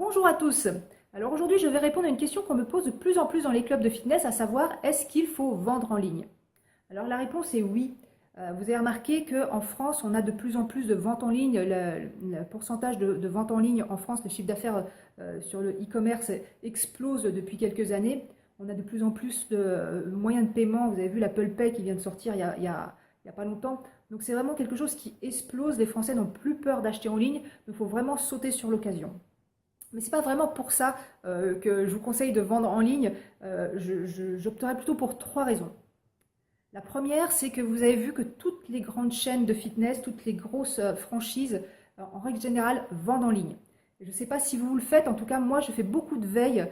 Bonjour à tous. Alors aujourd'hui, je vais répondre à une question qu'on me pose de plus en plus dans les clubs de fitness, à savoir, est-ce qu'il faut vendre en ligne? Alors la réponse est oui. Vous avez remarqué qu'en France, on a de plus en plus de ventes en ligne. Le pourcentage de ventes en ligne en France, le chiffre d'affaires sur le e-commerce explose depuis quelques années. On a de plus en plus de moyens de paiement. Vous avez vu l'Apple Pay qui vient de sortir il y a pas longtemps. Donc c'est vraiment quelque chose qui explose. Les Français n'ont plus peur d'acheter en ligne. Donc il faut vraiment sauter sur l'occasion. Mais ce n'est pas vraiment pour ça que je vous conseille de vendre en ligne. J'opterais plutôt pour trois raisons. La première, c'est que vous avez vu que toutes les grandes chaînes de fitness, toutes les grosses franchises, en règle générale, vendent en ligne. Je ne sais pas si vous le faites, en tout cas, moi, je fais beaucoup de veille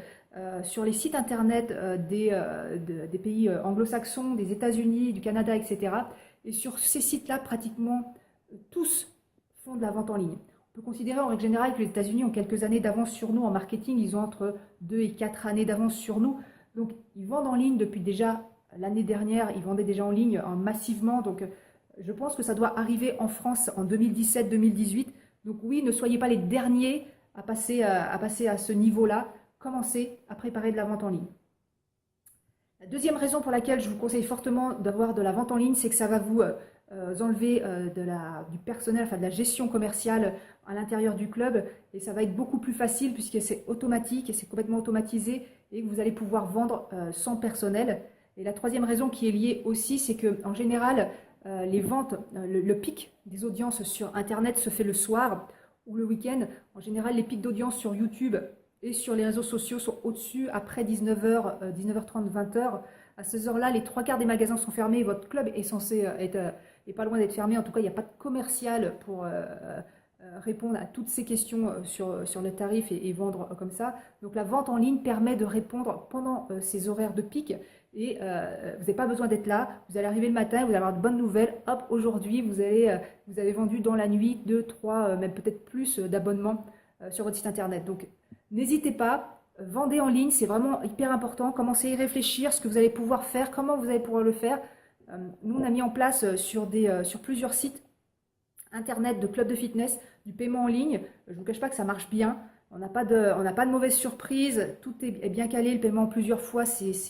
sur les sites internet des pays anglo-saxons, des États-Unis, du Canada, etc. Et sur ces sites-là, pratiquement tous font de la vente en ligne. On peut considérer en règle générale que les États-Unis ont quelques années d'avance sur nous en marketing. Ils ont entre 2 et 4 années d'avance sur nous. Donc, ils vendent en ligne depuis déjà l'année dernière. Ils vendaient déjà en ligne massivement. Donc, je pense que ça doit arriver en France en 2017-2018. Donc, oui, ne soyez pas les derniers à passer à ce niveau-là. Commencez à préparer de la vente en ligne. La deuxième raison pour laquelle je vous conseille fortement d'avoir de la vente en ligne, c'est que ça va vous enlever du personnel, enfin de la gestion commerciale à l'intérieur du club, et ça va être beaucoup plus facile puisque c'est automatique et c'est complètement automatisé et que vous allez pouvoir vendre sans personnel. Et la troisième raison qui est liée aussi, c'est que en général, les ventes, le pic des audiences sur Internet se fait le soir ou le week-end. En général, les pics d'audience sur YouTube et sur les réseaux sociaux sont au-dessus après 19h, 19h30, 20h. À ces heures-là, les trois quarts des magasins sont fermés. Votre club est censé être pas loin d'être fermé. En tout cas, il n'y a pas de commercial pour répondre à toutes ces questions sur le tarif et vendre comme ça. Donc la vente en ligne permet de répondre pendant ces horaires de pic. Et vous n'avez pas besoin d'être là. Vous allez arriver le matin, vous allez avoir de bonnes nouvelles. Hop, aujourd'hui, vous avez vendu dans la nuit 2, 3, même peut-être plus d'abonnements sur votre site internet. Donc n'hésitez pas, vendez en ligne, c'est vraiment hyper important. Commencez à y réfléchir, ce que vous allez pouvoir faire, comment vous allez pouvoir le faire. Nous, on a mis en place sur plusieurs sites internet de clubs de fitness du paiement en ligne. Je ne vous cache pas que ça marche bien. On n'a pas de mauvaise surprise. Tout est bien calé. Le paiement en plusieurs fois,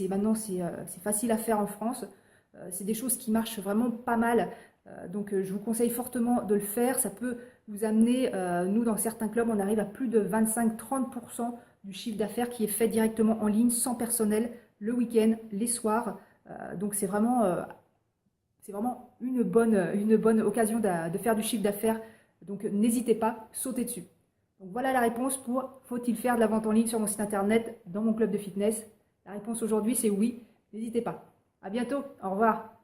maintenant, c'est facile à faire en France. C'est des choses qui marchent vraiment pas mal. Donc, je vous conseille fortement de le faire. Ça peut vous amener, nous, dans certains clubs, on arrive à plus de 25-30% du chiffre d'affaires qui est fait directement en ligne, sans personnel, le week-end, les soirs. Donc, c'est vraiment une bonne occasion de faire du chiffre d'affaires. Donc, n'hésitez pas, sautez dessus. Donc, voilà la réponse pour faut-il faire de la vente en ligne sur mon site internet, dans mon club de fitness. La réponse aujourd'hui, c'est oui. N'hésitez pas. À bientôt. Au revoir.